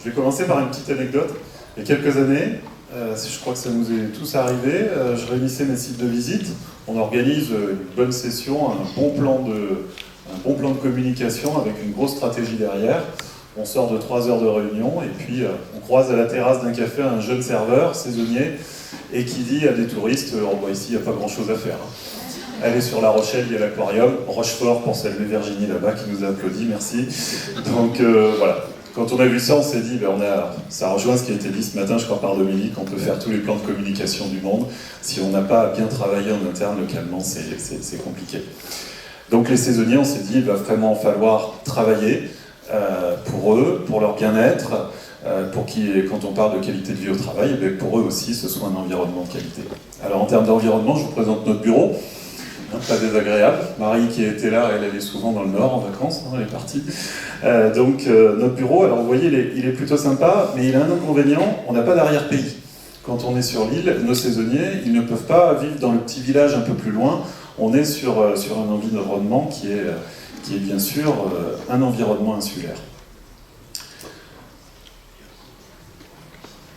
Je vais commencer par une petite anecdote. Il y a quelques années, je crois que ça nous est tous arrivé, je réunissais mes sites de visite, on organise une bonne session, un bon plan de communication avec une grosse stratégie derrière. On sort de 3 heures de réunion et puis on croise à la terrasse d'un café un jeune serveur saisonnier et qui dit à des touristes « Oh, bah, ici, il n'y a pas grand-chose à faire. Allez sur La Rochelle, il y a l'aquarium. Rochefort, pour saluer Virginie là-bas qui nous a applaudi, merci. » Donc voilà. Quand on a vu ça, on s'est dit, ça rejoint ce qui a été dit ce matin, je crois, par Dominique, on peut faire tous les plans de communication du monde. Si on n'a pas bien travaillé en interne localement, c'est compliqué. Donc les saisonniers, on s'est dit, il va vraiment falloir travailler pour eux, pour leur bien-être, pour quand on parle de qualité de vie au travail, et pour eux aussi, ce soit un environnement de qualité. Alors en termes d'environnement, je vous présente notre bureau. Pas désagréable. Marie qui était là, elle est souvent dans le Nord en vacances, elle est partie. Donc notre bureau, alors vous voyez, il est plutôt sympa, mais il a un inconvénient, on n'a pas d'arrière-pays. Quand on est sur l'île, nos saisonniers, ils ne peuvent pas vivre dans le petit village un peu plus loin. On est sur un environnement qui est bien sûr un environnement insulaire.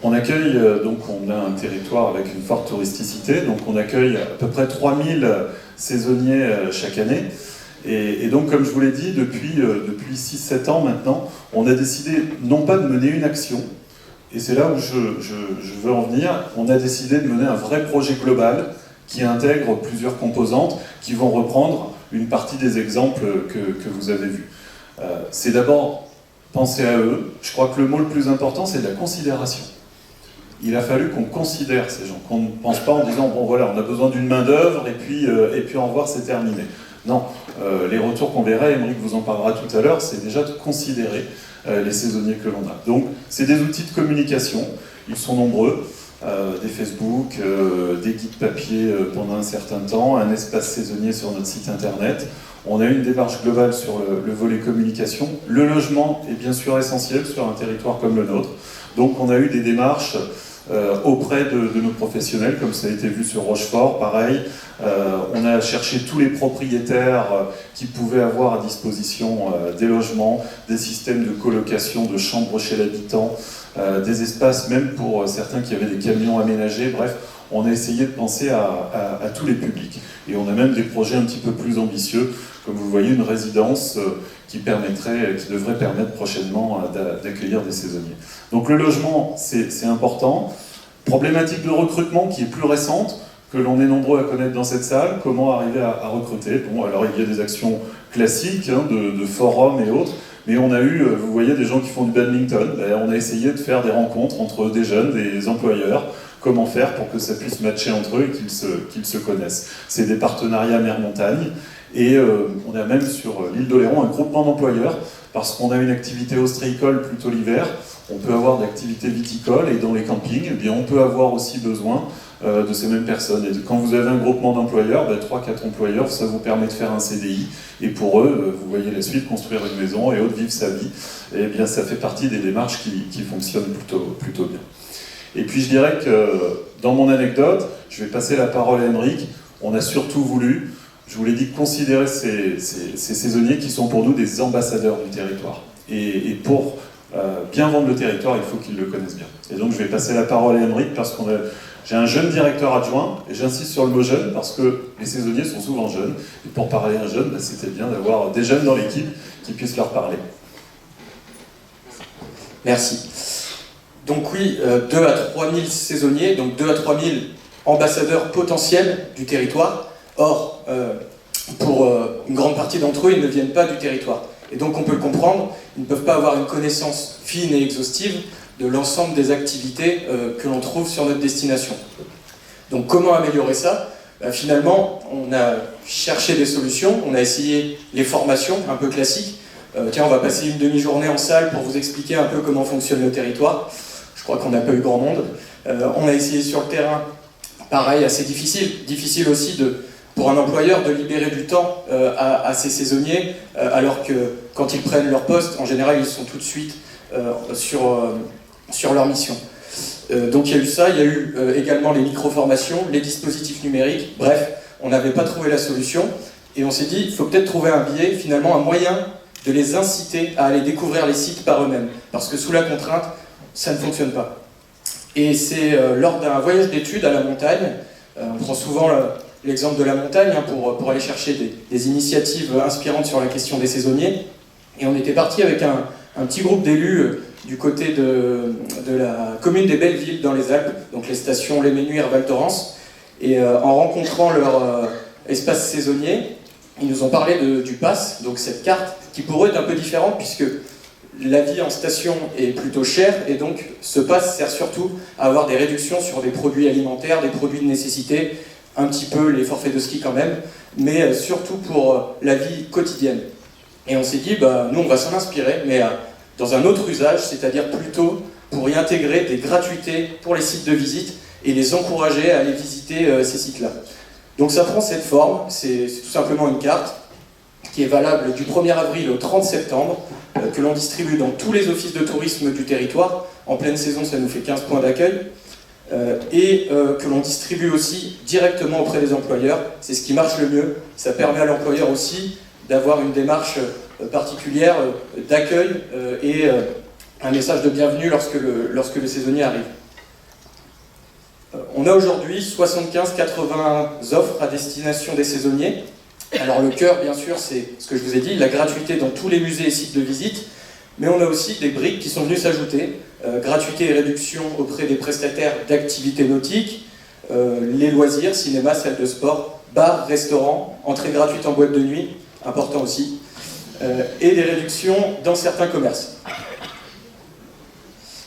On accueille, donc on a un territoire avec une forte touristicité, donc on accueille à peu près 3000 saisonniers chaque année. Et donc, comme je vous l'ai dit, depuis 6-7 ans maintenant, on a décidé non pas de mener une action, et c'est là où je veux en venir, on a décidé de mener un vrai projet global qui intègre plusieurs composantes qui vont reprendre une partie des exemples que vous avez vus. C'est d'abord penser à eux. Je crois que le mot le plus important, c'est de la considération. Il a fallu qu'on considère ces gens, qu'on ne pense pas en disant « bon voilà, on a besoin d'une main-d'œuvre et puis au revoir, c'est terminé ». Non, les retours qu'on verra, Émeric vous en parlera tout à l'heure, c'est déjà de considérer les saisonniers que l'on a. Donc, c'est des outils de communication, ils sont nombreux, des Facebook, des guides papier pendant un certain temps, un espace saisonnier sur notre site internet. On a une démarche globale sur le volet communication. Le logement est bien sûr essentiel sur un territoire comme le nôtre. Donc, on a eu des démarches auprès de nos professionnels, comme ça a été vu sur Rochefort, pareil. On a cherché tous les propriétaires qui pouvaient avoir à disposition des logements, des systèmes de colocation, de chambres chez l'habitant, des espaces même pour certains qui avaient des camions aménagés. Bref, on a essayé de penser à tous les publics. Et on a même des projets un petit peu plus ambitieux, comme vous voyez, une résidence qui devrait permettre prochainement d'accueillir des saisonniers. Donc le logement, c'est important. Problématique de recrutement qui est plus récente, que l'on est nombreux à connaître dans cette salle. Comment arriver à recruter? Bon, alors il y a des actions classiques, de forums et autres, mais on a eu, vous voyez, des gens qui font du badminton. On a essayé de faire des rencontres entre des jeunes, des employeurs. Comment faire pour que ça puisse matcher entre eux et qu'ils se connaissent. C'est des partenariats mer-montagne. Et on a même sur l'île d'Oléron un groupement d'employeurs, parce qu'on a une activité ostréicole plutôt l'hiver, on peut avoir de l'activité viticole, et dans les campings, eh bien, on peut avoir aussi besoin de ces mêmes personnes. Et quand vous avez un groupement d'employeurs, 3-4 employeurs, ça vous permet de faire un CDI, et pour eux, vous voyez la suite, construire une maison et autres, vivre sa vie, et bien ça fait partie des démarches qui fonctionnent plutôt bien. Et puis je dirais que dans mon anecdote, je vais passer la parole à Émeric, on a surtout voulu, je vous l'ai dit, considérer ces saisonniers qui sont pour nous des ambassadeurs du territoire. Et pour bien vendre le territoire, il faut qu'ils le connaissent bien. Et donc je vais passer la parole à Émeric parce que j'ai un jeune directeur adjoint, et j'insiste sur le mot jeune parce que les saisonniers sont souvent jeunes. Et pour parler à un jeune, c'était bien d'avoir des jeunes dans l'équipe qui puissent leur parler. Merci. Donc oui, 2 à 3 000 saisonniers, donc 2 à 3 000 ambassadeurs potentiels du territoire. Or, pour une grande partie d'entre eux, ils ne viennent pas du territoire. Et donc on peut le comprendre, ils ne peuvent pas avoir une connaissance fine et exhaustive de l'ensemble des activités que l'on trouve sur notre destination. Donc comment améliorer ça? Finalement, on a cherché des solutions, on a essayé les formations un peu classiques. Tiens, on va passer une demi-journée en salle pour vous expliquer un peu comment fonctionne le territoire. Je crois qu'on n'a pas eu grand monde. On a essayé sur le terrain, pareil, assez difficile. Difficile aussi pour un employeur de libérer du temps à ses saisonniers, alors que quand ils prennent leur poste, en général, ils sont tout de suite sur leur mission. Donc il y a eu ça, il y a eu également les micro-formations, les dispositifs numériques. Bref, on n'avait pas trouvé la solution. Et on s'est dit, il faut peut-être trouver un biais, finalement un moyen de les inciter à aller découvrir les sites par eux-mêmes. Parce que sous la contrainte, ça ne fonctionne pas. Et c'est lors d'un voyage d'études à la montagne, on prend souvent l'exemple de la montagne pour aller chercher des initiatives inspirantes sur la question des saisonniers, et on était parti avec un petit groupe d'élus du côté de la commune des Bellevilles dans les Alpes, donc les stations Les Ménuires, Val Thorens, et en rencontrant leur espace saisonnier, ils nous ont parlé du pass, donc cette carte qui pour eux est un peu différente puisque la vie en station est plutôt chère et donc ce pass sert surtout à avoir des réductions sur des produits alimentaires, des produits de nécessité, un petit peu les forfaits de ski quand même, mais surtout pour la vie quotidienne. Et on s'est dit, nous on va s'en inspirer, mais dans un autre usage, c'est-à-dire plutôt pour y intégrer des gratuités pour les sites de visite et les encourager à aller visiter ces sites-là. Donc ça prend cette forme, c'est tout simplement une carte qui est valable du 1er avril au 30 septembre, que l'on distribue dans tous les offices de tourisme du territoire. En pleine saison, ça nous fait 15 points d'accueil. Et que l'on distribue aussi directement auprès des employeurs. C'est ce qui marche le mieux. Ça permet à l'employeur aussi d'avoir une démarche particulière d'accueil et un message de bienvenue lorsque le saisonnier arrive. On a aujourd'hui 75-80 offres à destination des saisonniers. Alors le cœur, bien sûr, c'est ce que je vous ai dit, la gratuité dans tous les musées et sites de visite, mais on a aussi des briques qui sont venues s'ajouter, gratuité et réduction auprès des prestataires d'activités nautiques, les loisirs, cinéma, salle de sport, bars, restaurants, entrée gratuite en boîte de nuit, important aussi, et des réductions dans certains commerces.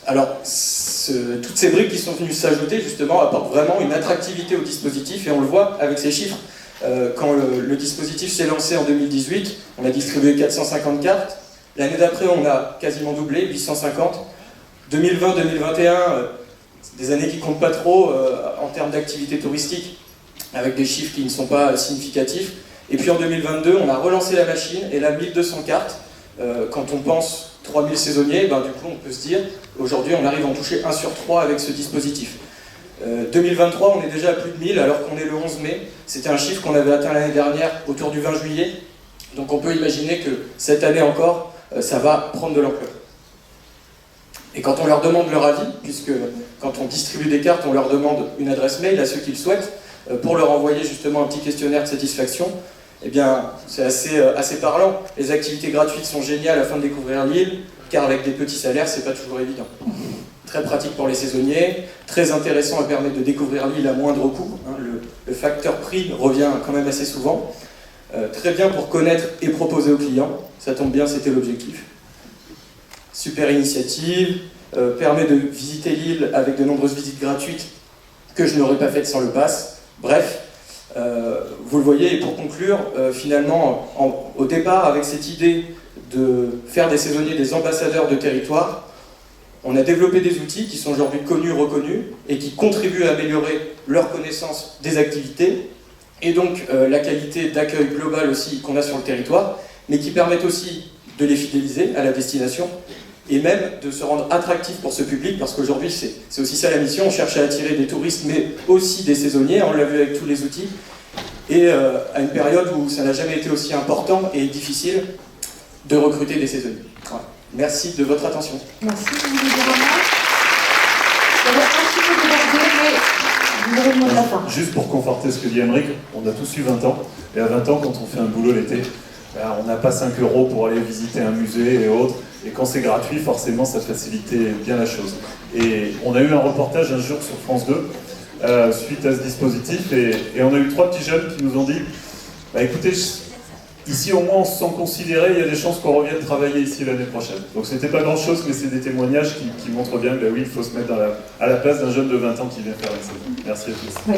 Alors, toutes ces briques qui sont venues s'ajouter, justement, apportent vraiment une attractivité au dispositif, et on le voit avec ces chiffres. Quand le dispositif s'est lancé en 2018, on a distribué 450 cartes. L'année d'après, on a quasiment doublé, 850. 2020-2021, c'est des années qui ne comptent pas trop en termes d'activité touristique, avec des chiffres qui ne sont pas significatifs. Et puis en 2022, on a relancé la machine, et là, 1200 cartes. Quand on pense 3000 saisonniers, du coup, on peut se dire, aujourd'hui, on arrive à en toucher 1 sur 3 avec ce dispositif. 2023, on est déjà à plus de 1000 alors qu'on est le 11 mai. C'était un chiffre qu'on avait atteint l'année dernière autour du 20 juillet. Donc on peut imaginer que cette année encore, ça va prendre de l'ampleur. Et quand on leur demande leur avis, puisque quand on distribue des cartes, on leur demande une adresse mail à ceux qui le souhaitent, pour leur envoyer justement un petit questionnaire de satisfaction, eh bien c'est assez parlant. Les activités gratuites sont géniales afin de découvrir l'île, car avec des petits salaires, c'est pas toujours évident. Très pratique pour les saisonniers, très intéressant à permettre de découvrir l'île à moindre coût. Le facteur prix revient quand même assez souvent. Très bien pour connaître et proposer aux clients. Ça tombe bien, c'était l'objectif. Super initiative, permet de visiter l'île avec de nombreuses visites gratuites que je n'aurais pas faites sans le pass. Bref, vous le voyez, et pour conclure, finalement, au départ, avec cette idée de faire des saisonniers des ambassadeurs de territoire, on a développé des outils qui sont aujourd'hui connus, reconnus, et qui contribuent à améliorer leur connaissance des activités, et donc la qualité d'accueil global aussi qu'on a sur le territoire, mais qui permettent aussi de les fidéliser à la destination, et même de se rendre attractifs pour ce public, parce qu'aujourd'hui c'est aussi ça la mission, on cherche à attirer des touristes, mais aussi des saisonniers, on l'a vu avec tous les outils, et à une période où ça n'a jamais été aussi important et difficile de recruter des saisonniers. Voilà. Merci de votre attention. Merci, vous voulez dire un mot ? Ça va un petit peu déborder, mais vous aurez le mot de la fin. Juste pour conforter ce que dit Aymeric, on a tous eu 20 ans, et à 20 ans, quand on fait un boulot l'été, on n'a pas 5 € pour aller visiter un musée et autres, et quand c'est gratuit, forcément, ça facilitait bien la chose. Et on a eu un reportage un jour sur France 2, suite à ce dispositif, et on a eu 3 petits jeunes qui nous ont dit écoutez, ici au moins on se sent considéré, il y a des chances qu'on revienne travailler ici l'année prochaine. Donc c'était pas grand chose, mais c'est des témoignages qui montrent bien que oui, il faut se mettre à la place d'un jeune de 20 ans qui vient faire une saison. Merci à tous. Oui.